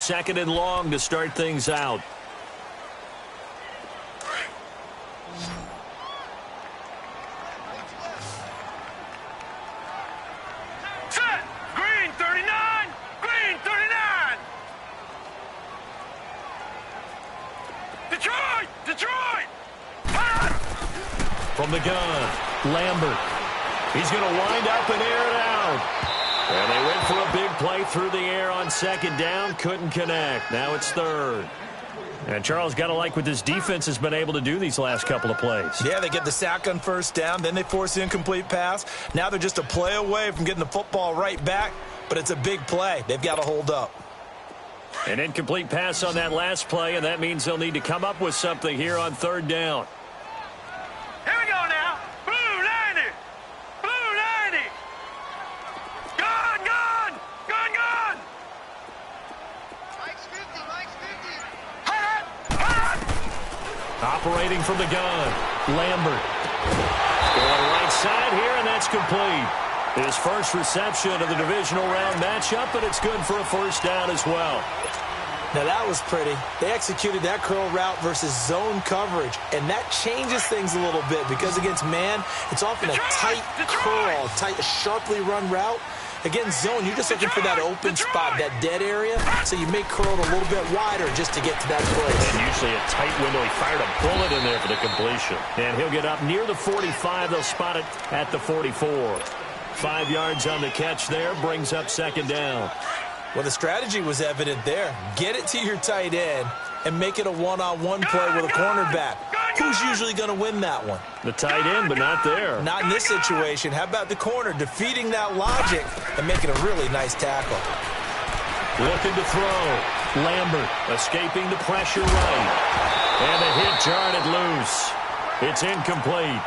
second and long to start things out. Set! Green 39! Green 39! Detroit! Detroit! From the gun, Lambert. He's going to wind up and air it out. And they went for a big play through the air on second down. Couldn't connect. Now it's third. And Charles, got to like what this defense has been able to do these last couple of plays. Yeah, they get the sack on first down, then they force the incomplete pass. Now they're just a play away from getting the football right back, but it's a big play. They've got to hold up. An incomplete pass on that last play, and that means they'll need to come up with something here on third down. Here we go now. Blue 90! Blue 90! Gun, gun! Gun, gun! Mike's 50, Mike's 50. Hot, hot! Operating from the gun, Lambert. Going right side here, and that's complete. His first reception of the divisional round matchup, and it's good for a first down as well. Now that was pretty. They executed that curl route versus zone coverage, and that changes things a little bit because against man, it's often a tight curl, a sharply run route. Against zone, you're just looking for that open spot, that dead area, so you may curl it a little bit wider just to get to that place. And usually a tight window. He fired a bullet in there for the completion. And he'll get up near the 45. They'll spot it at the 44. 5 yards on the catch there, brings up second down. Well, the strategy was evident there. Get it to your tight end and make it a one-on-one play with a cornerback. Who's usually going to win that one? The tight end, but not there. Not in this situation. How about the corner defeating that logic and making a really nice tackle? Looking to throw. Lambert escaping the pressure right. And the hit jarred it loose. It's incomplete.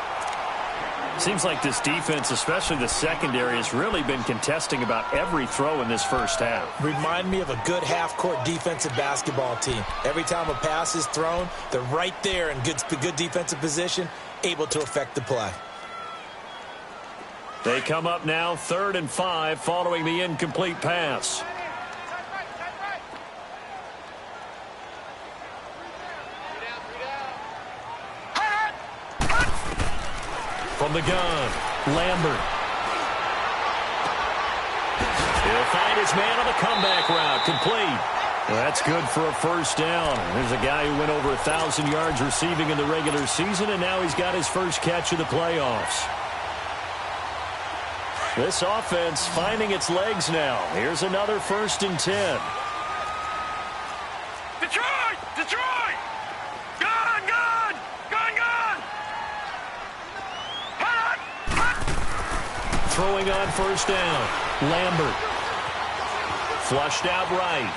Seems like this defense, especially the secondary, has really been contesting about every throw in this first half. Remind me of a good half-court defensive basketball team. Every time a pass is thrown, they're right there in good defensive position, able to affect the play. They come up now 3rd and 5 following the incomplete pass. From the gun, Lambert. He'll find his man on the comeback route, complete. Well, that's good for a first down. There's a guy who went over 1,000 yards receiving in the regular season, and now he's got his first catch of the playoffs. This offense finding its legs now. Here's another 1st and 10. Detroit! Detroit! Gun, gun! Gun, gun! Hot, hot! Throwing on first down, Lambert. Flushed out right.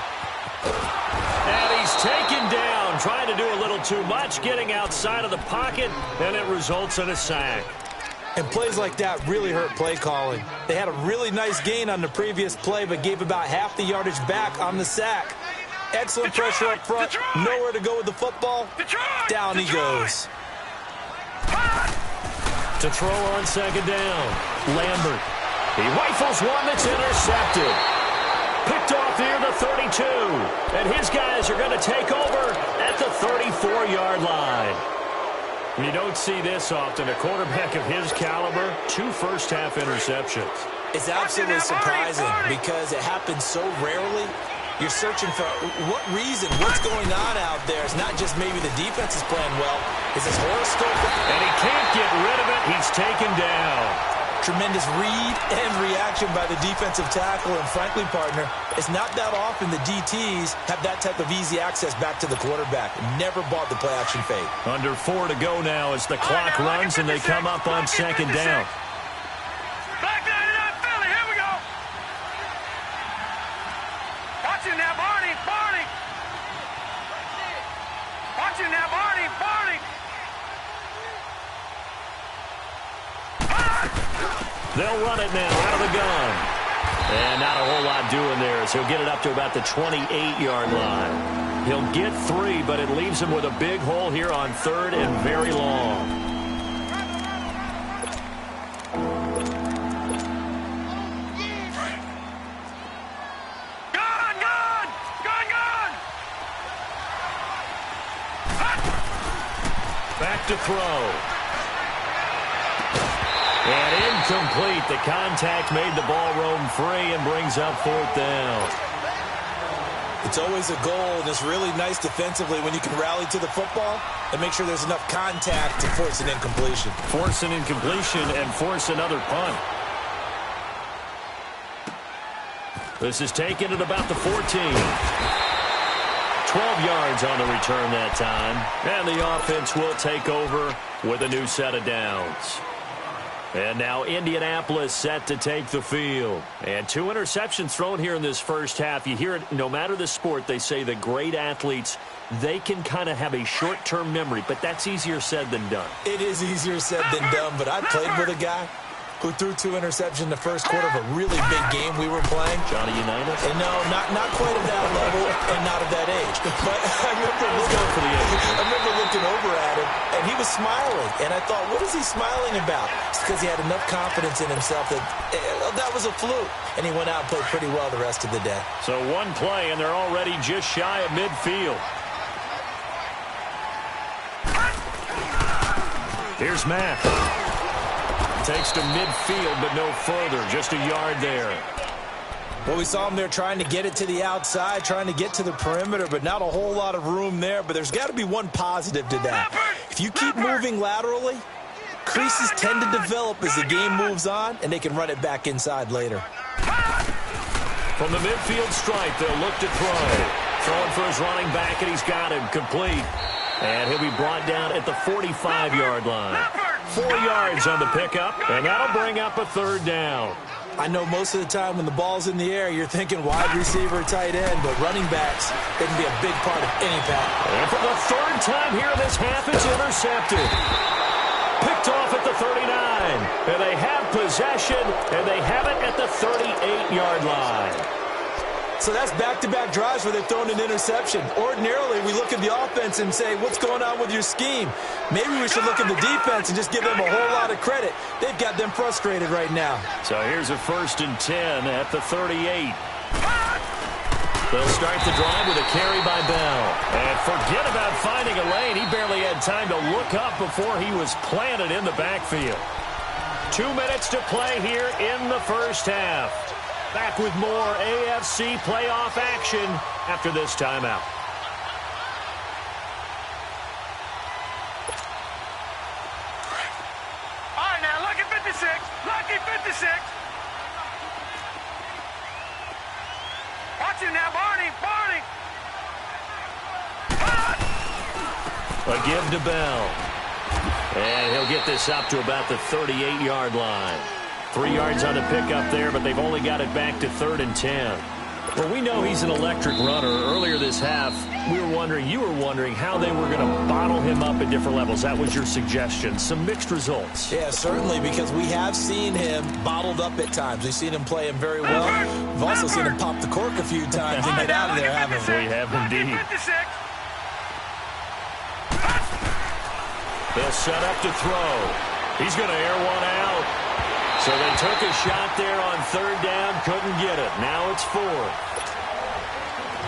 And he's taken down, trying to do a little too much, getting outside of the pocket, and it results in a sack. And plays like that really hurt play calling. They had a really nice gain on the previous play, but gave about half the yardage back on the sack. Excellent pressure up front, nowhere to go with the football. Down he goes. To throw on second down, Lambert. He rifles one that's intercepted. Picked off near the 32. And his guys are going to take over at the 34-yard line. You don't see this often. A quarterback of his caliber, 2 first-half interceptions. It's absolutely surprising because it happens so rarely. You're searching for what reason, what's going on out there. It's not just maybe the defense is playing well. It's his horoscope. And he can't get rid of it. He's taken down. Tremendous read and reaction by the defensive tackle. And frankly, partner, it's not that often the DTs have that type of easy access back to the quarterback. Never bought the play-action fake. Under 4 to go now as the clock runs and they come up on second down. Black 99 Philly, here we go. Watch it now, Barney, Barney. Watch it now, Barney, Barney. They'll run it now out of the gun. And not a whole lot doing there as he'll get it up to about the 28-yard line. He'll get 3, but it leaves him with a big hole here on 3rd and very long. Gun, gun! Gun, gun! Back to throw. And incomplete. The contact made the ball roam free and brings up 4th down. It's always a goal, and it's really nice defensively when you can rally to the football and make sure there's enough contact to force an incompletion. Force an incompletion and force another punt. This is taken at about the 14. 12 yards on the return that time. And the offense will take over with a new set of downs. And now Indianapolis set to take the field. And 2 interceptions thrown here in this first half. You hear it, no matter the sport, they say the great athletes, they can kind of have a short-term memory, but that's easier said than done. It is easier said than done, but I played with a guy who threw 2 interceptions in the first quarter of a really big game we were playing. Johnny Unitas? And no, not quite at that level and not at that age. But I remember looking over at him, and he was smiling. And I thought, what is he smiling about? It's because he had enough confidence in himself that that was a fluke. And he went out and played pretty well the rest of the day. So 1 play, and they're already just shy of midfield. Here's Matt. Takes to midfield, but no further. Just a yard there. Well, we saw him there trying to get it to the outside, trying to get to the perimeter, but not a whole lot of room there. But there's got to be one positive to that. If you keep moving laterally, creases tend to develop as the game moves on, and they can run it back inside later. From the midfield stripe, they'll look to throw. Throwing for his running back, and he's got him complete. And he'll be brought down at the 45-yard line. 4 yards on the pickup, and that'll bring up a 3rd down. I know most of the time when the ball's in the air, you're thinking wide receiver, tight end, but running backs, they can be a big part of any pack. And for the 3rd time here in this half, it's intercepted. Picked off at the 39. And they have possession, and they have it at the 38-yard line. So that's back-to-back drives where they've thrown an interception. Ordinarily, we look at the offense and say, what's going on with your scheme? Maybe we should look at the defense and just give them a whole lot of credit. They've got them frustrated right now. So here's a 1st and 10 at the 38. They'll start the drive with a carry by Bell. And forget about finding a lane. He barely had time to look up before he was planted in the backfield. 2 minutes to play here in the first half. Back with more AFC playoff action after this timeout. All right, now, lucky 56. Lucky 56. Watch him now, Barney. Barney. A give to Bell. And he'll get this up to about the 38-yard line. 3 yards on the pickup there, but they've only got it back to 3rd and 10. Well, we know he's an electric runner. Earlier this half, you were wondering how they were going to bottle him up at different levels. That was your suggestion. Some mixed results. Yeah, certainly, because we have seen him bottled up at times. We've seen him play him very well. We've also seen him pop the cork a few times and get out of there, haven't we? We have indeed. They'll set up to throw. He's going to air one out. So they took a shot there on 3rd down, couldn't get it. Now it's 4th.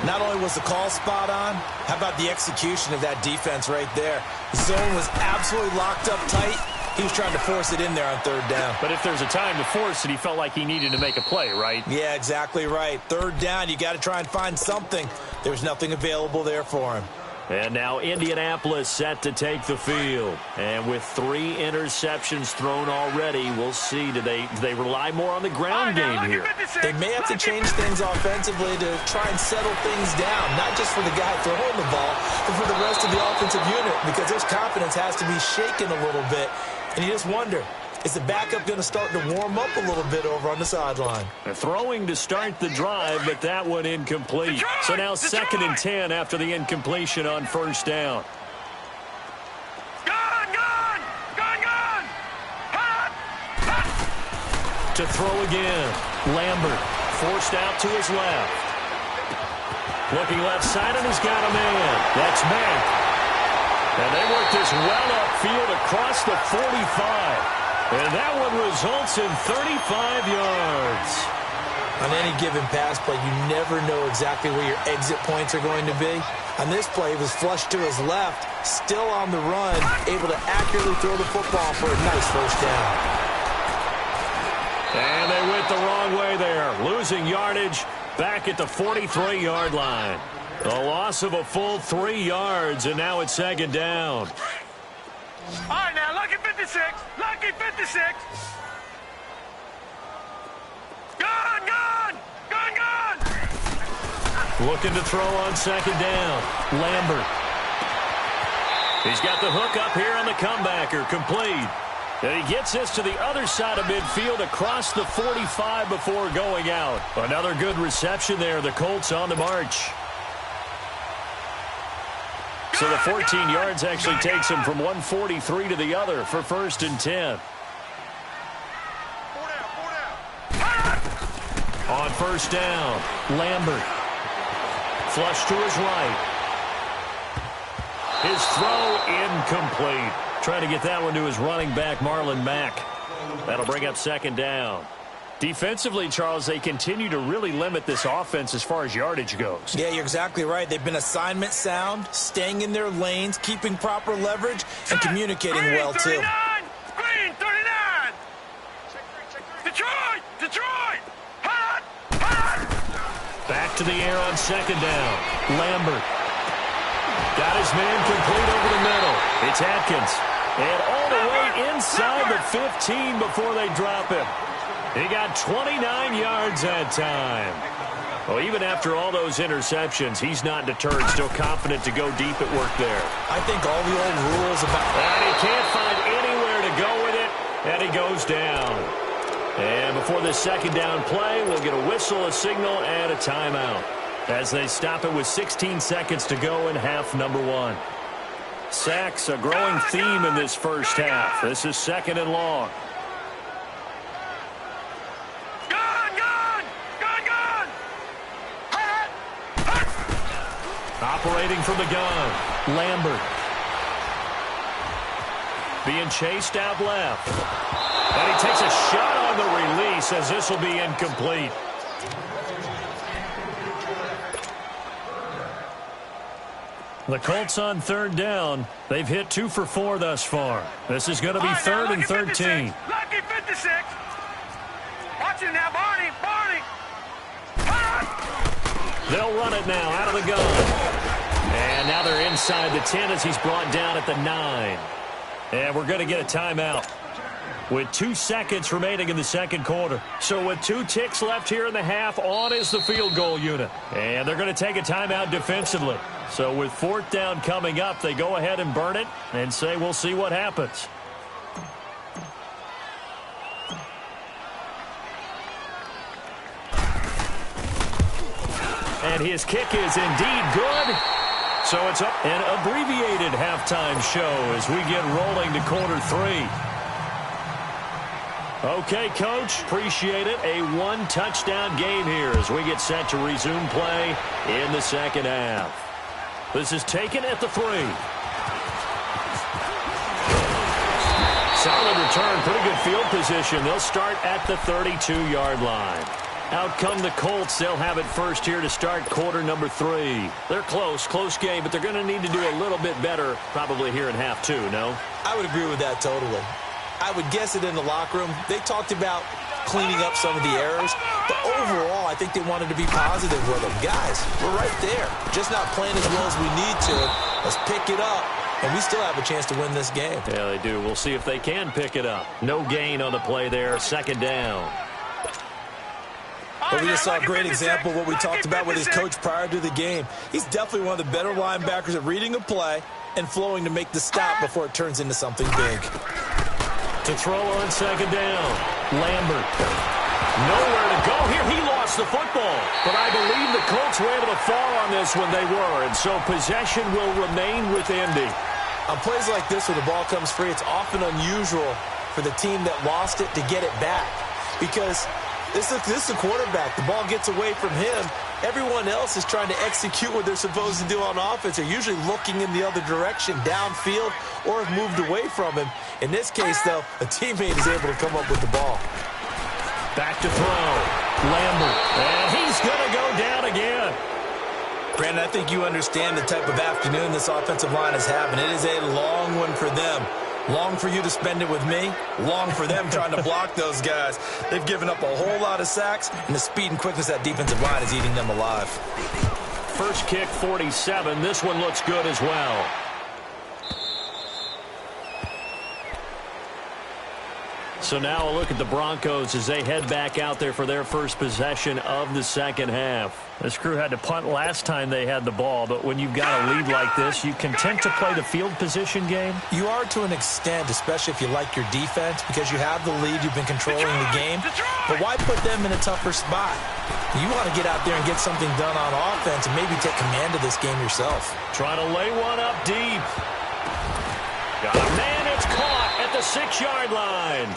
Not only was the call spot on, how about the execution of that defense right there? The zone was absolutely locked up tight. He was trying to force it in there on 3rd down. But if there's a time to force it, he felt like he needed to make a play, right? Yeah, exactly right. 3rd down, you got to try and find something. There's nothing available there for him. And now Indianapolis set to take the field. And with 3 interceptions thrown already, we'll see. Do they rely more on the ground game here? They may have to change things offensively to try and settle things down, not just for the guy throwing the ball, but for the rest of the offensive unit, because their confidence has to be shaken a little bit. And you just wonder, is the backup going to start to warm up a little bit over on the sideline? Throwing to start the drive, but that one incomplete. So now 2nd and 10 after the incompletion on 1st down. Gone! To throw again. Lambert forced out to his left. Looking left side, and he's got a man. That's Mack. And they work this well upfield across the 45. And that one results in 35 yards. On any given pass play, you never know exactly where your exit points are going to be. On this play, he was flushed to his left, still on the run, able to accurately throw the football for a nice first down. And they went the wrong way there, losing yardage back at the 43-yard line. A loss of a full 3 yards, and now it's second down. All right, now, lucky 56. Lucky 56. Gun, gun. Gun, gun. Looking to throw on second down. Lambert. He's got the hook up here on the comebacker. Complete. And he gets this to the other side of midfield across the 45 before going out. Another good reception there. The Colts on the march. So the 14 yards actually takes him from 143 to the other for 1st and 10. On first down, Lambert. Flush to his right. His throw incomplete. Trying to get that one to his running back, Marlon Mack. That'll bring up second down. Defensively, Charles, they continue to really limit this offense as far as yardage goes. Yeah, you're exactly right. They've been assignment sound, staying in their lanes, keeping proper leverage, and communicating well, too. Green, 39. Detroit, Detroit. Hot, hot. Back to the air on second down. Lambert. Got his man complete over the middle. It's Atkins. And all the way inside the 15 before they drop him. He got 29 yards that time. Well, even after all those interceptions, he's not deterred, still confident to go deep at work there. I think all the old rules about... And he can't find anywhere to go with it, and he goes down. And before this second down play, we'll get a whistle, a signal, and a timeout as they stop it with 16 seconds to go in half number 1. Sacks, a growing theme in this first half. This is 2nd and long. Operating from the gun, Lambert. Being chased out left. And he takes a shot on the release as this will be incomplete. The Colts on 3rd down. They've hit 2 for 4 thus far. This is going to be 3rd and 13. Lucky 56. Watch it now, Barney. Barney. They'll run it now out of the gun. And now they're inside the 10 as he's brought down at the 9. And we're going to get a timeout with 2 seconds remaining in the second quarter. So with 2 ticks left here in the half, on is the field goal unit. And they're going to take a timeout defensively. So with 4th down coming up, they go ahead and burn it and say we'll see what happens. And his kick is indeed good. So it's an abbreviated halftime show as we get rolling to quarter 3. Okay, Coach, appreciate it. A 1-touchdown game here as we get set to resume play in the second half. This is taken at the 3. Solid return, pretty good field position. They'll start at the 32-yard line. Out come the Colts. They'll have it first here to start quarter number 3. They're close game, but they're going to need to do a little bit better probably here in half 2, no? I would agree with that totally. I would guess it in the locker room. They talked about cleaning up some of the errors, but overall, I think they wanted to be positive with them. Guys, we're right there. Just not playing as well as we need to. Let's pick it up, and we still have a chance to win this game. Yeah, they do. We'll see if they can pick it up. No gain on the play there. Second down. But we just saw a great example of what we talked about with his coach prior to the game. He's definitely one of the better linebackers at reading a play and flowing to make the stop before it turns into something big. To throw on second down, Lambert. Nowhere to go here. He lost the football. But I believe the Colts were able to fall on this when they were, and so possession will remain with Indy. On plays like this where the ball comes free, it's often unusual for the team that lost it to get it back because this is the quarterback. The ball gets away from him. Everyone else is trying to execute what they're supposed to do on offense. They're usually looking in the other direction, downfield, or have moved away from him. In this case, though, a teammate is able to come up with the ball. Back to throw. Lambert. And he's going to go down again. Brandon, I think you understand the type of afternoon this offensive line is having. It is a long one for them. Long for you to spend it with me. Long for them trying to block those guys. They've given up a whole lot of sacks, and the speed and quickness of that defensive line is eating them alive. First kick, 47. This one looks good as well. So now a look at the Broncos as they head back out there for their first possession of the second half. This crew had to punt last time they had the ball, but when you've got a lead like this, you content to play the field position game? You are to an extent, especially if you like your defense, because you have the lead, you've been controlling the game. But why put them in a tougher spot? You want to get out there and get something done on offense and maybe take command of this game yourself. Trying to lay one up deep. Got a man, it's caught at the 6-yard line.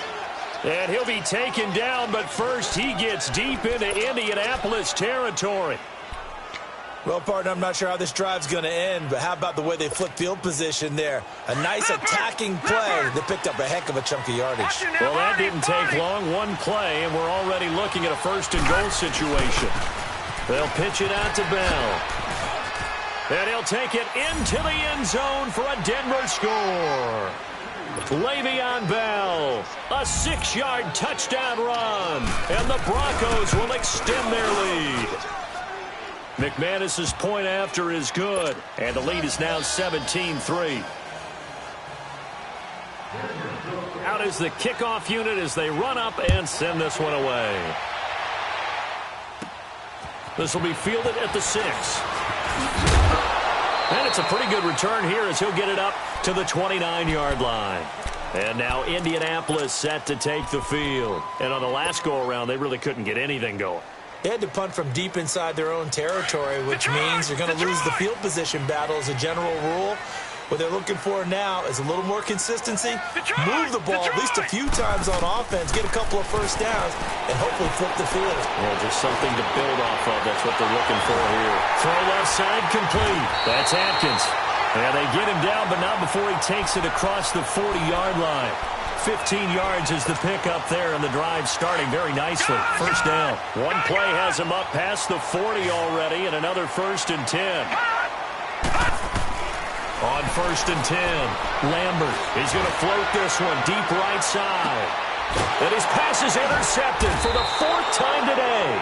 And he'll be taken down, but first he gets deep into Indianapolis territory. Well, partner, I'm not sure how this drive's going to end, but how about the way they flip field position there? A nice attacking play. They picked up a heck of a chunk of yardage. Well, that didn't take long. One play, and we're already looking at a first-and-goal situation. They'll pitch it out to Bell. And he'll take it into the end zone for a Denver score. Le'Veon Bell, a 6-yard touchdown run, and the Broncos will extend their lead. McManus's point after is good, and the lead is now 17-3. Out is the kickoff unit as they run up and send this one away. This will be fielded at the 6. And it's a pretty good return here as he'll get it up to the 29-yard line. And now Indianapolis set to take the field. And on the last go-around, they really couldn't get anything going. They had to punt from deep inside their own territory, which means you're going to lose the field position battle as a general rule. What they're looking for now is a little more consistency, move the ball at least a few times on offense, get a couple of first downs, and hopefully flip the field. Well, just something to build off of. That's what they're looking for here. Throw left side complete. That's Atkins. Yeah, they get him down, but not before he takes it across the 40-yard line. 15 yards is the pickup there, and the drive starting very nicely. First down. One play has him up past the 40 already, and another 1st and 10. On 1st and 10, Lambert is going to float this one deep right side. And his pass is intercepted for the 4th time today.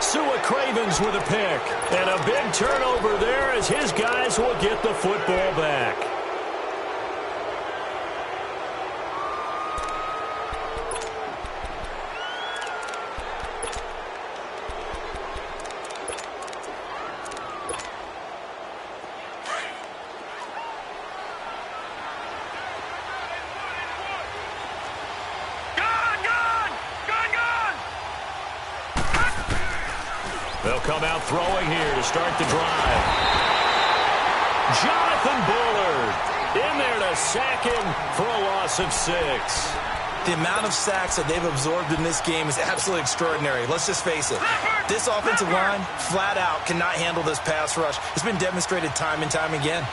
Sua Cravens with a pick. And a big turnover there as his guys will get the football back. They'll come out throwing here to start the drive. Jonathan Bullard in there to sack him for a loss of 6. The amount of sacks that they've absorbed in this game is absolutely extraordinary. Let's just face it. This offensive line, flat out, cannot handle this pass rush. It's been demonstrated time and time again.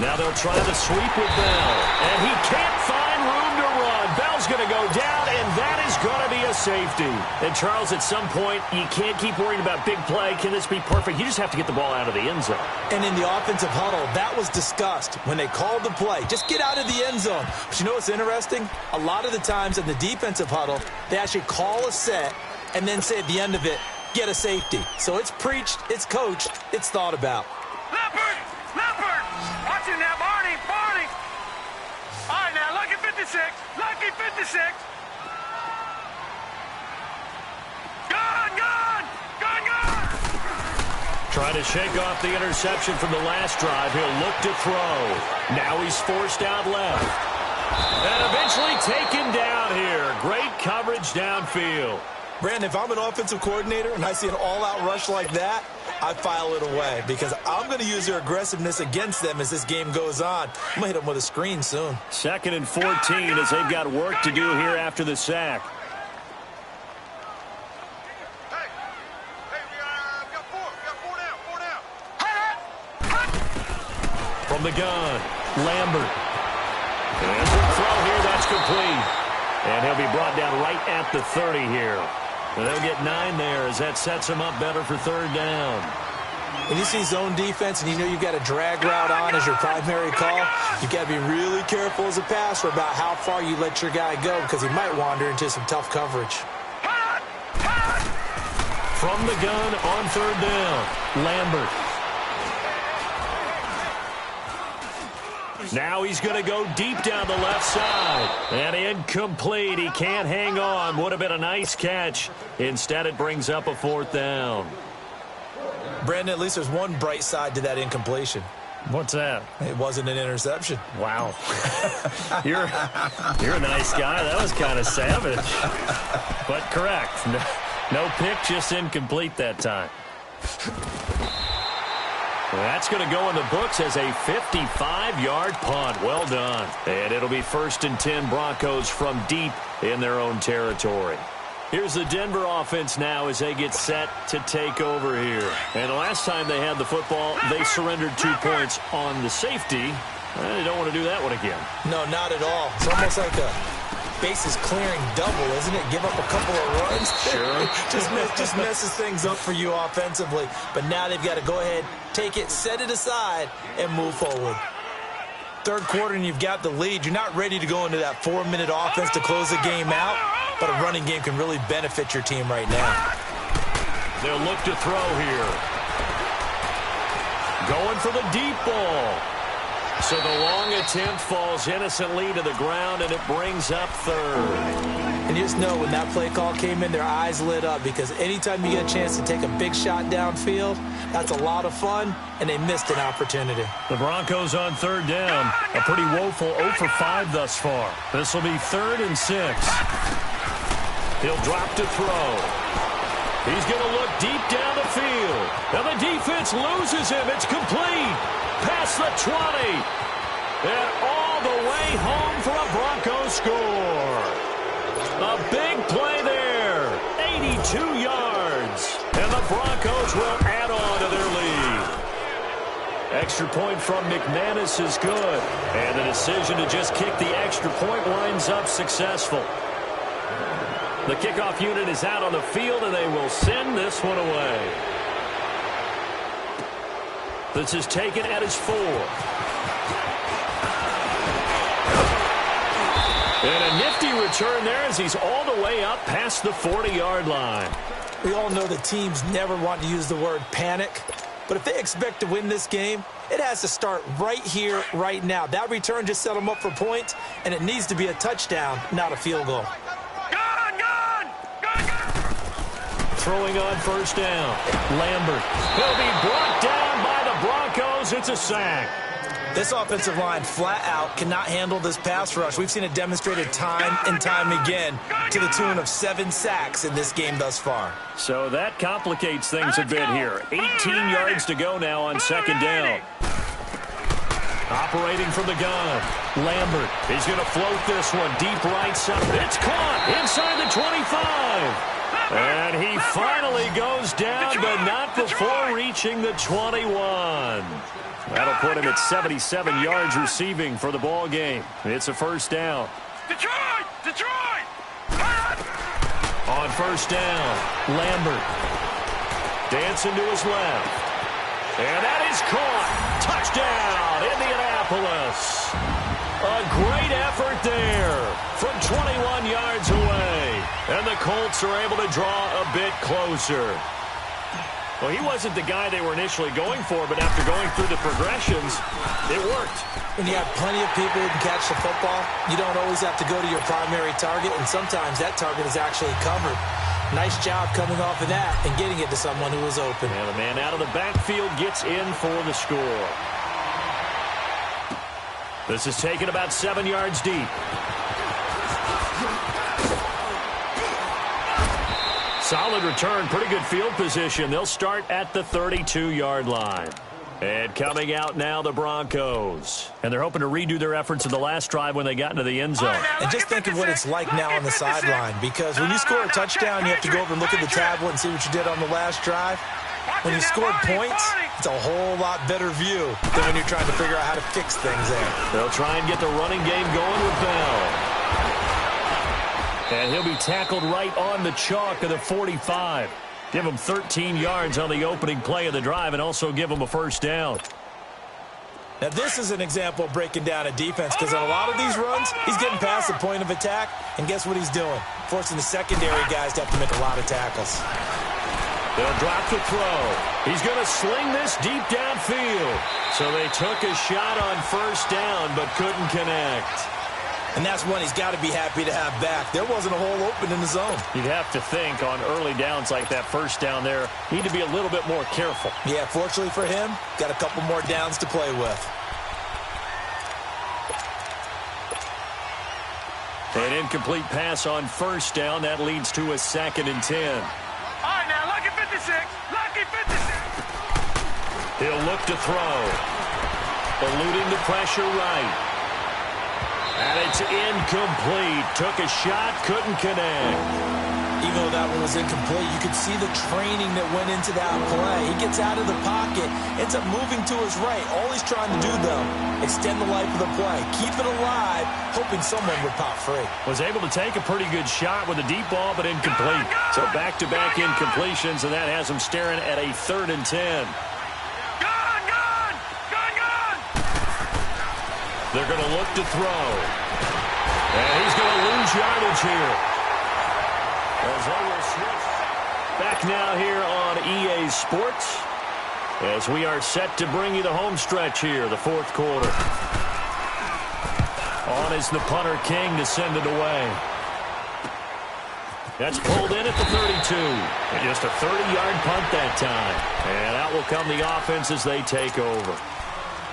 Now they'll try the sweep with Bell. And he can't find room to run. Bell's going to go down, and that is going to be a safety. And, Charles, at some point, you can't keep worrying about big play. Can this be perfect? You just have to get the ball out of the end zone. And in the offensive huddle, that was discussed when they called the play. Just get out of the end zone. But you know what's interesting? A lot of the times in the defensive huddle, they actually call a set and then say at the end of it, get a safety. So it's preached, it's coached, it's thought about. Leopard! Leopard! Watch it now, Barney! Barney! All right, now, lucky 56. Lucky 56. Gun! Gun! Gun! Gun! Trying to shake off the interception from the last drive. He'll look to throw. Now he's forced out left. And eventually taken down here. Great coverage downfield. Brandon, if I'm an offensive coordinator and I see an all-out rush like that, I file it away because I'm going to use their aggressiveness against them as this game goes on. I'm going to hit them with a screen soon. 2nd and 14 as they've got work to do here after the sack. Hey, we got 4. We got 4 down. 4 down. From the gun, Lambert. And the throw here, that's complete. And he'll be brought down right at the 30 here. And they'll get 9 there as that sets them up better for third down. When you see zone defense and you know you've got a drag route on as your primary call, you've got to be really careful as a passer about how far you let your guy go because he might wander into some tough coverage. From the gun on third down, Lambert. Now he's going to go deep down the left side. And incomplete. He can't hang on. Would have been a nice catch. Instead, it brings up a fourth down. Brandon, at least there's one bright side to that incompletion. What's that? It wasn't an interception. Wow. You're a nice guy. That was kind of savage. But correct. No pick, just incomplete that time. That's going to go in the books as a 55-yard punt. Well done. And it'll be 1st and 10 Broncos from deep in their own territory. Here's the Denver offense now as they get set to take over here. And the last time they had the football, they surrendered 2 points on the safety. They don't want to do that one again. No, not at all. It's almost like a bases clearing double, isn't it? Give up a couple of runs. Sure. just messes things up for you offensively. But now they've got to go ahead, take it, set it aside, and move forward. Third quarter and you've got the lead. You're not ready to go into that 4-minute offense to close the game out, but a running game can really benefit your team right now. They'll look to throw here. Going for the deep ball. So the long attempt falls innocently to the ground, and it brings up third. And you just know when that play call came in, their eyes lit up because anytime you get a chance to take a big shot downfield, that's a lot of fun, and they missed an opportunity. The Broncos on third down. A pretty woeful 0 for 5 thus far. This will be 3rd and 6. He'll drop to throw. He's going to look deep down the field. Now the defense loses him. It's complete. Past the 20. And all the way home for a Broncos score. A big play there. 82 yards. And the Broncos will add on to their lead. Extra point from McManus is good. And the decision to just kick the extra point winds up successful. The kickoff unit is out on the field, and they will send this one away. This is taken at his 4. And a nifty return there as he's all the way up past the 40-yard line. We all know that teams never want to use the word panic, but if they expect to win this game, it has to start right here, right now. That return just set them up for points, and it needs to be a touchdown, not a field goal. Throwing on first down. Lambert. He'll be brought down by the Broncos. It's a sack. This offensive line flat out cannot handle this pass rush. We've seen it demonstrated time and time again to the tune of 7 sacks in this game thus far. So that complicates things a bit here. 18 yards to go now on second down. Operating from the gun. Lambert. He's going to float this one deep right side. It's caught inside the 25. And he finally goes down, but not before reaching the 21. That'll put him at 77 yards receiving for the ball game. It's a first down. Detroit! On first down, Lambert. Dancing to his left. And that is caught. Touchdown, Indianapolis. A great effort there from 21 yards away. And the Colts are able to draw a bit closer. Well, he wasn't the guy they were initially going for, but after going through the progressions, it worked. When you have plenty of people who can catch the football, you don't always have to go to your primary target, and sometimes that target is actually covered. Nice job coming off of that and getting it to someone who was open. And the man out of the backfield gets in for the score. This is taken about 7 yards deep. Solid return, pretty good field position. They'll start at the 32-yard line. And coming out now, the Broncos. And they're hoping to redo their efforts in the last drive when they got into the end zone. And just think of what it's like now on the sideline, because when you score a touchdown, you have to go over and look at the tablet and see what you did on the last drive. When you scored points, it's a whole lot better view than when you're trying to figure out how to fix things there. They'll try and get the running game going with Bell. And he'll be tackled right on the chalk of the 45. Give him 13 yards on the opening play of the drive and also give him a first down. Now, this is an example of breaking down a defense because on a lot of these runs, he's getting past the point of attack, and guess what he's doing? Forcing the secondary guys to have to make a lot of tackles. They'll drop the throw. He's going to sling this deep downfield. So they took a shot on first down but couldn't connect. And that's one he's got to be happy to have back. There wasn't a hole open in the zone. You'd have to think on early downs like that first down there, need to be a little bit more careful. Yeah, fortunately for him, got a couple more downs to play with. An incomplete pass on first down. That leads to a 2nd and 10. All right, now, lucky 56. Lucky 56. He'll look to throw. Eluding the pressure right. And it's incomplete. Took a shot, couldn't connect. Even though that one was incomplete, you could see the training that went into that play. He gets out of the pocket, ends up moving to his right. All he's trying to do, though, extend the life of the play. Keep it alive, hoping someone would pop free. Was able to take a pretty good shot with a deep ball, but incomplete. So back-to-back incompletions, and that has him staring at a 3rd and 10. They're going to look to throw. And he's going to lose yardage here. As they will switch. Back now here on EA Sports. As we are set to bring you the home stretch here, the 4th quarter. On is the punter King to send it away. That's pulled in at the 32. And just a 30-yard punt that time. And out will come the offense as they take over.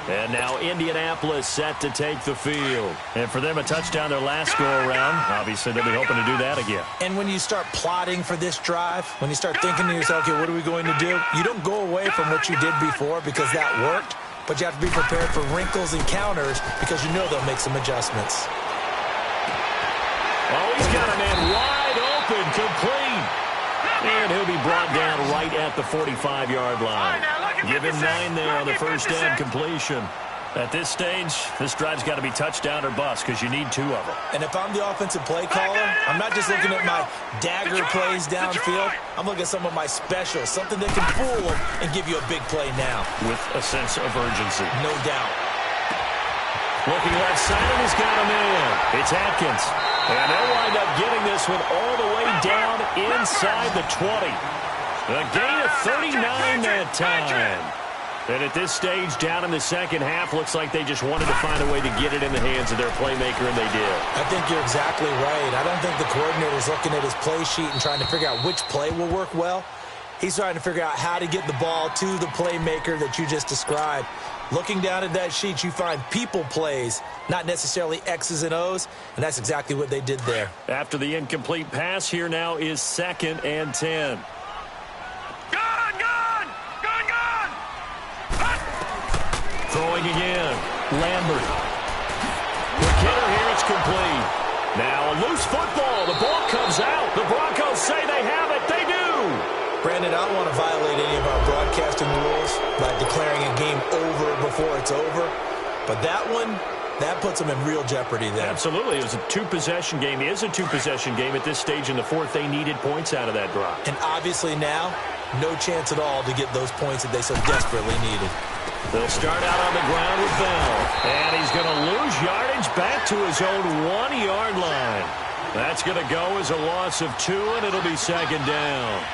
And now Indianapolis set to take the field. And for them, a touchdown their last go-around. Obviously, they'll be hoping to do that again. And when you start plotting for this drive, when you start thinking to yourself, okay, what are we going to do? You don't go away from what you did before because that worked, but you have to be prepared for wrinkles and counters because you know they'll make some adjustments. Oh, he's got a man wide open, complete. And he'll be brought down right at the 45-yard line. Give him 9 there on the first down completion. At this stage, this drive's got to be touchdown or bust because you need 2 of them. And if I'm the offensive play caller, I'm not just looking at my dagger plays downfield. I'm looking at some of my specials, something that can fool them and give you a big play now. With a sense of urgency. No doubt. Looking left side, and he's got a man. It's Atkins. And they'll wind up getting this one all the way down inside the 20. A gain of 39 that time. And at this stage, down in the second half, looks like they just wanted to find a way to get it in the hands of their playmaker, and they did. I think you're exactly right. I don't think the coordinator's looking at his play sheet and trying to figure out which play will work well. He's trying to figure out how to get the ball to the playmaker that you just described. Looking down at that sheet, you find people plays, not necessarily X's and O's, and that's exactly what they did there. After the incomplete pass, here now is 2nd and 10. Throwing again. Lambert. The kidder here, it's complete. Now a loose football. The ball comes out. The Broncos say they have it. They do. Brandon, I don't want to violate any of our broadcasting rules by declaring a game over before it's over. But that one, that puts them in real jeopardy there. Absolutely. It was a 2-possession game. It is a 2-possession game at this stage in the 4th. They needed points out of that drive. And obviously now, no chance at all to get those points that they so desperately needed. They'll start out on the ground with Bell. And he's going to lose yardage back to his own 1-yard line. That's going to go as a loss of 2, and it'll be 2nd down.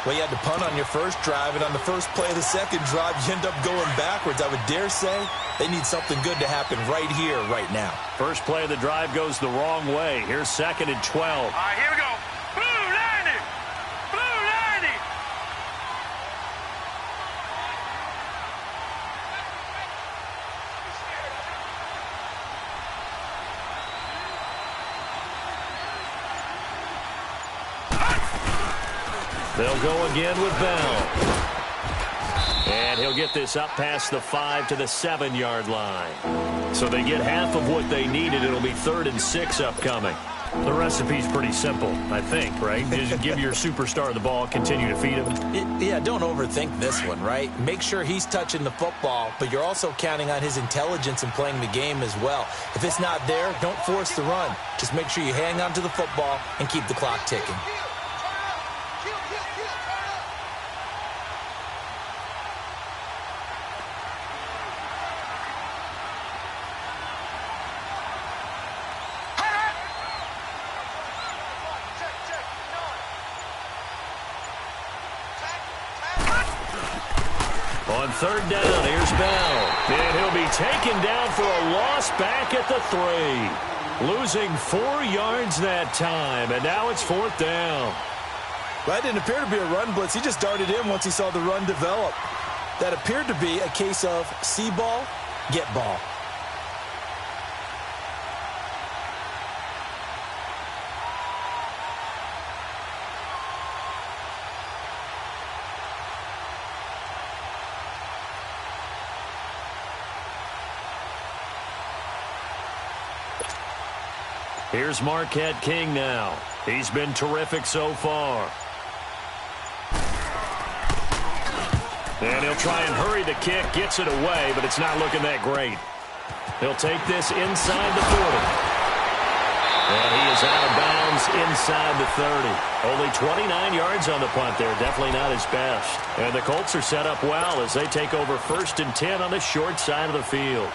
Well, you had to punt on your first drive, and on the first play of the second drive, you end up going backwards. I would dare say they need something good to happen right here, right now. First play of the drive goes the wrong way. Here's 2nd and 12. All right, here we go. Blue 90. Blue 90. They'll go again with Bell. And he'll get this up past the 5 to the 7-yard line. So they get half of what they needed. It'll be 3rd and 6 upcoming. The recipe's pretty simple, I think, right? Just give your superstar the ball, continue to feed him. Yeah, don't overthink this one, right? Make sure he's touching the football, but you're also counting on his intelligence in playing the game as well. If it's not there, don't force the run. Just make sure you hang on to the football and keep the clock ticking. On third down, here's Bell. And he'll be taken down for a loss back at the 3. Losing 4 yards that time, and now it's fourth down. That didn't appear to be a run blitz. He just darted in once he saw the run develop. That appeared to be a case of see ball, get ball. Here's Marquette King now. He's been terrific so far. And he'll try and hurry the kick, gets it away, but it's not looking that great. He'll take this inside the 40. And he is out of bounds inside the 30. Only 29 yards on the punt there. Definitely not his best. And the Colts are set up well as they take over 1st and 10 on the short side of the field.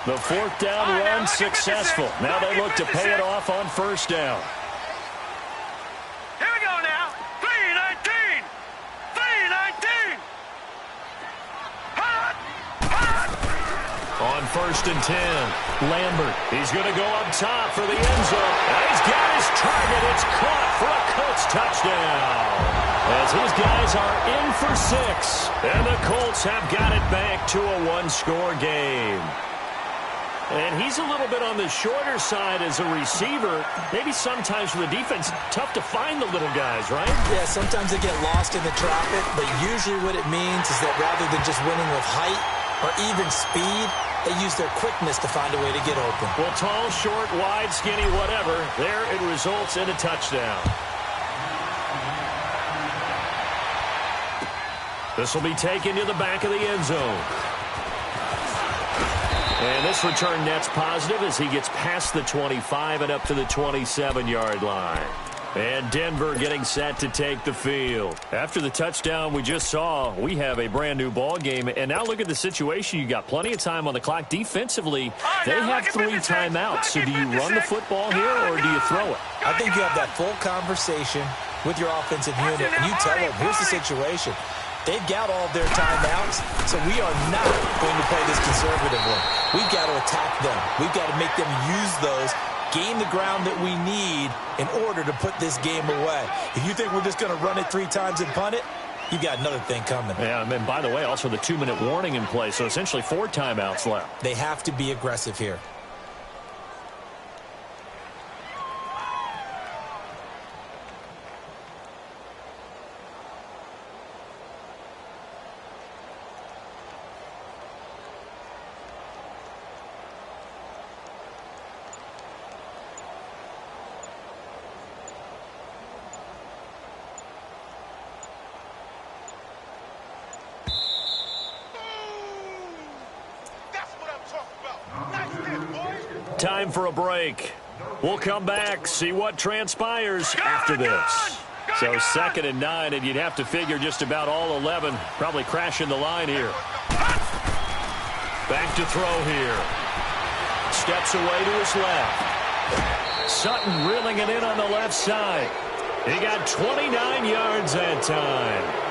The fourth down run successful. Now they look to pay it off on first down. Here we go now. 3-19. 3-19. Hot. Hot. On 1st and 10, Lambert. He's going to go up top for the end zone. And he's got his target. It's caught for a Colts touchdown. As his guys are in for 6. And the Colts have got it back to a one-score game. And he's a little bit on the shorter side as a receiver. Maybe sometimes for the defense, tough to find the little guys, right? Yeah, sometimes they get lost in the traffic, but usually what it means is that rather than just winning with height or even speed, they use their quickness to find a way to get open. Well, tall, short, wide, skinny, whatever, there it results in a touchdown. This will be taken to the back of the end zone. And this return net's positive as he gets past the 25 and up to the 27-yard line. And Denver getting set to take the field. After the touchdown we just saw, we have a brand-new ball game. And now look at the situation. You got plenty of time on the clock. Defensively, they have 3 timeouts. So do you run the football here or do you throw it? I think you have that full conversation with your offensive unit, and you tell them, here's the situation. They've got all of their timeouts, so we are not going to play this conservatively. We've got to attack them. We've got to make them use those, gain the ground that we need in order to put this game away. If you think we're just going to run it 3 times and punt it, you've got another thing coming. Yeah, and by the way, also the 2-minute warning in play, so essentially 4 timeouts left. They have to be aggressive here. Time for a break. We'll come back, see what transpires after this. So 2nd and 9, and you'd have to figure just about all 11 probably crashing the line here. Back to throw here. Steps away to his left. Sutton reeling it in on the left side. He got 29 yards that time.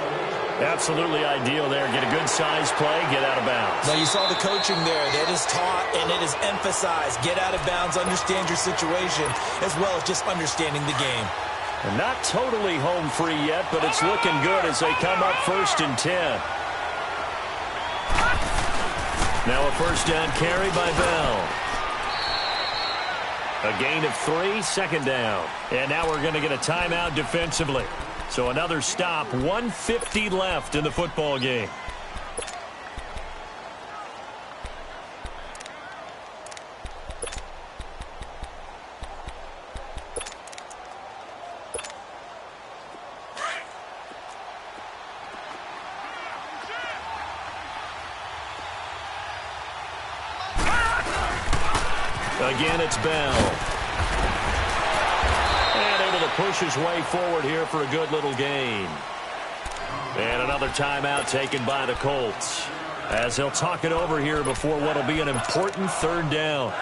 Absolutely ideal there. Get a good size play, get out of bounds. Now, you saw the coaching there. That is taught and it is emphasized. Get out of bounds, understand your situation, as well as just understanding the game. And not totally home free yet, but it's looking good as they come up 1st and 10. Now a first down carry by Bell. A gain of 3, 2nd down. And now we're going to get a timeout defensively. So another stop, 1:50 left in the football game. Again, it's Bell. And able to push his way forward here for a good little gain. And another timeout taken by the Colts, as he'll talk it over here before what will be an important third down.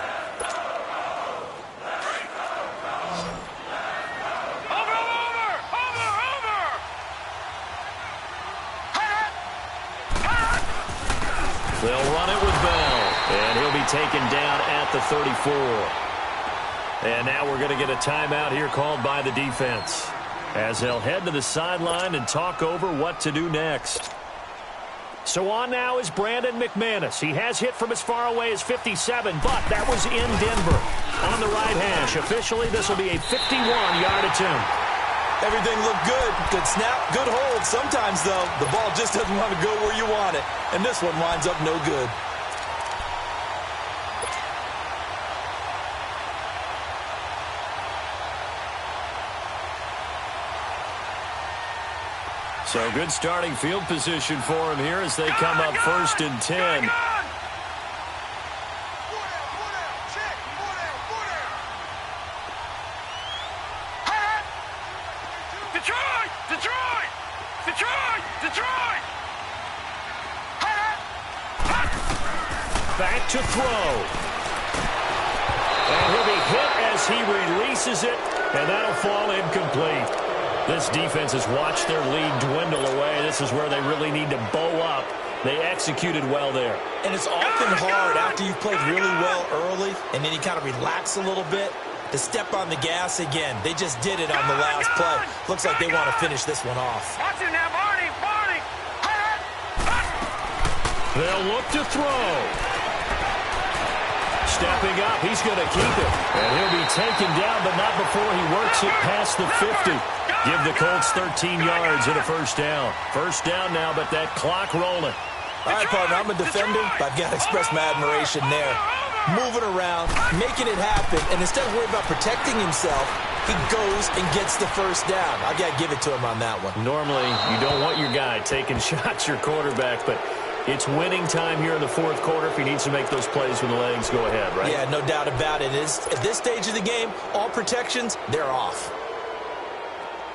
They'll run it with Bell, and he'll be taken down at the 34. And now we're going to get a timeout here called by the defense, as they'll head to the sideline and talk over what to do next. So on now is Brandon McManus. He has hit from as far away as 57, but that was in Denver. On the right hash, officially this will be a 51-yard attempt. Everything looked good. Good snap, good hold. Sometimes, though, the ball just doesn't want to go where you want it. And this one winds up no good. So good starting field position for him here as they come up 1st and 10. Back to throw. And he'll be hit as he releases it, and that'll fall incomplete. This defense has watched their lead dwindle away. This is where they really need to bow up. They executed well there. And it's often hard after you've played really well early, and then you kind of relax a little bit, to step on the gas again. They just did it on the last play. Looks like they want to finish this one off. Watch it now, Barney. They'll look to throw. Stepping up, he's going to keep it. And he'll be taken down, but not before he works it past the 50. Give the Colts 13 yards and a first down. First down now, but that clock rolling. All right, partner, I'm a defender, but I've got to express my admiration there. Moving around, making it happen, and instead of worrying about protecting himself, he goes and gets the first down. I've got to give it to him on that one. Normally, you don't want your guy taking shots, your quarterback, but it's winning time here in the fourth quarter if he needs to make those plays when the legs go ahead, right? Yeah, no doubt about it. At this stage of the game, all protections, they're off.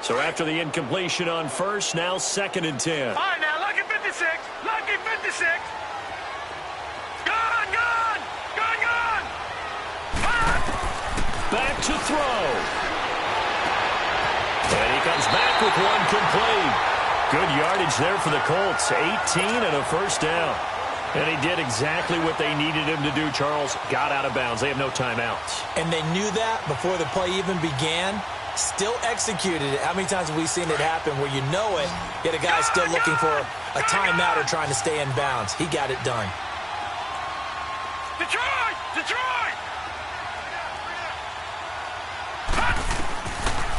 So after the incompletion on first, now 2nd and 10. All right, now, lucky 56. Lucky 56. Gone. Back to throw. And he comes back with one complete. Good yardage there for the Colts. 18 and a first down. And he did exactly what they needed him to do, Charles. Got out of bounds. They have no timeouts. And they knew that before the play even began. Still executed it. How many times have we seen it happen where you know it, yet a guy's still looking for a timeout or trying to stay in bounds? He got it done. Detroit!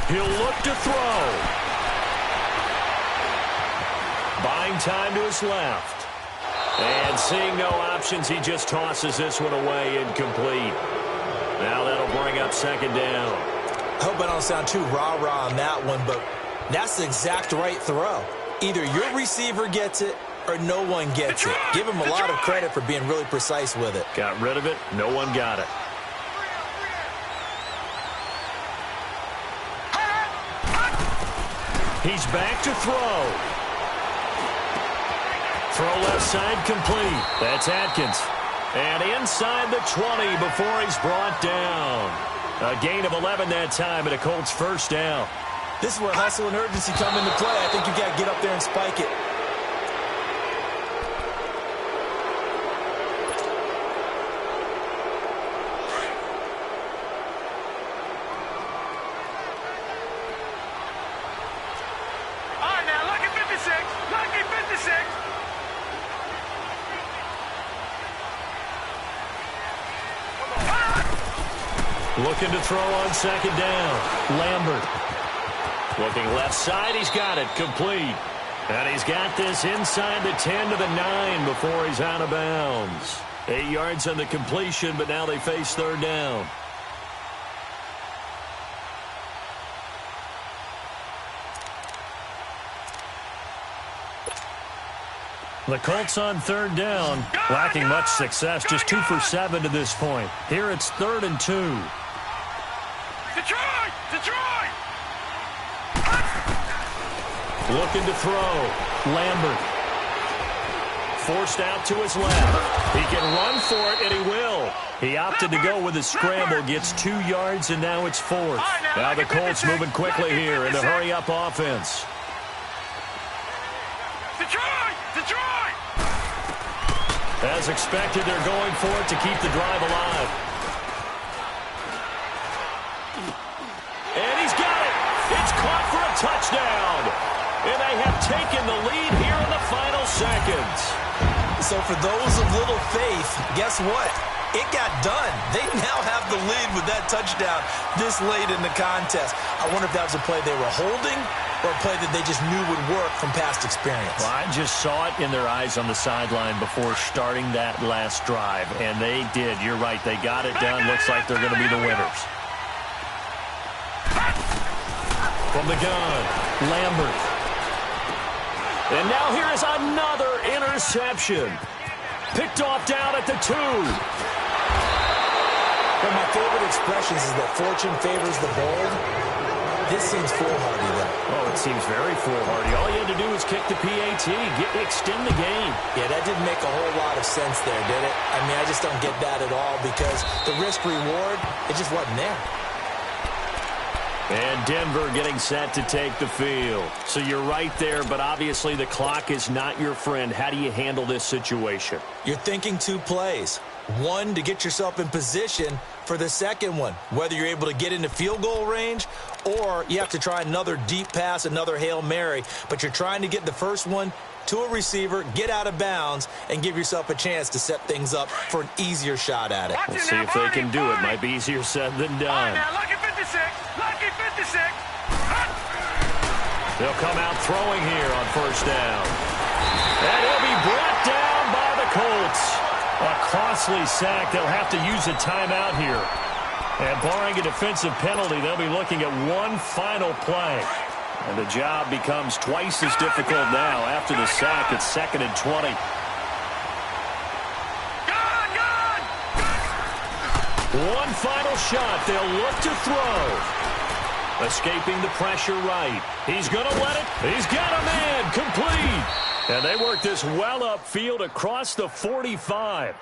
He'll look to throw. Buying time to his left. And seeing no options, he just tosses this one away incomplete. Now that'll bring up 2nd down. I hope I don't sound too rah-rah on that one, but that's the exact right throw. Either your receiver gets it or no one gets it. Give him a lot of credit for being really precise with it. Got rid of it. No one got it. He's back to throw. Throw left side complete. That's Atkins. And inside the 20 before he's brought down. A gain of 11 that time and a Colts first down. This is where hustle and urgency come into play. I think you got to get up there and spike it. All right, now, lucky 56. Lucky 56. Looking to throw on 2nd down. Lambert. Looking left side. He's got it. Complete. And he's got this inside the 10 to the 9 before he's out of bounds. 8 yards on the completion, but now they face 3rd down. The Colts on third down, lacking much success, just 2 for 7 to this point. Here it's 3rd and 2. Detroit! Detroit! Looking to throw. Lambert. Forced out to his left. He can run for it, and he will. He opted to go with a scramble, gets 2 yards, and now it's 4th. Now the Colts moving quickly here in a hurry-up offense. Detroit! Detroit! As expected, they're going for it to keep the drive alive. And he's got it. It's caught for a touchdown. And they have taken the lead here in the final seconds. So for those of little faith, guess what? It got done. They now have the lead with that touchdown this late in the contest. I wonder if that was a play they were holding or a play that they just knew would work from past experience. Well, I just saw it in their eyes on the sideline before starting that last drive, and they did. You're right. They got it done. Looks like they're going to be the winners. From the gun, Lambert. And now here is another interception. Picked off down at the 2. One of my favorite expressions is that fortune favors the bold. This seems foolhardy, though. Oh, it seems very foolhardy. All you had to do was kick the PAT, extend the game. Yeah, that didn't make a whole lot of sense there, did it? I mean, I just don't get that at all because the risk-reward, it just wasn't there. And Denver getting set to take the field. So you're right there, but obviously the clock is not your friend. How do you handle this situation? You're thinking 2 plays. One, to get yourself in position for the second one, whether you're able to get into field goal range or you have to try another deep pass, another Hail Mary. But you're trying to get the first one to a receiver, get out of bounds, and give yourself a chance to set things up for an easier shot at it. We'll see if they can do it. Might be easier said than done. Now, lucky 56. Lucky 56. They'll come out throwing here on first down. And he'll be brought down by the Colts. A costly sack. They'll have to use a timeout here. And barring a defensive penalty, they'll be looking at one final play. And the job becomes twice as difficult now after the sack. It's 2nd and 20. One final shot. They'll look to throw. Escaping the pressure right. He's going to let it. He's got a man. Complete. And they work this well upfield across the 45.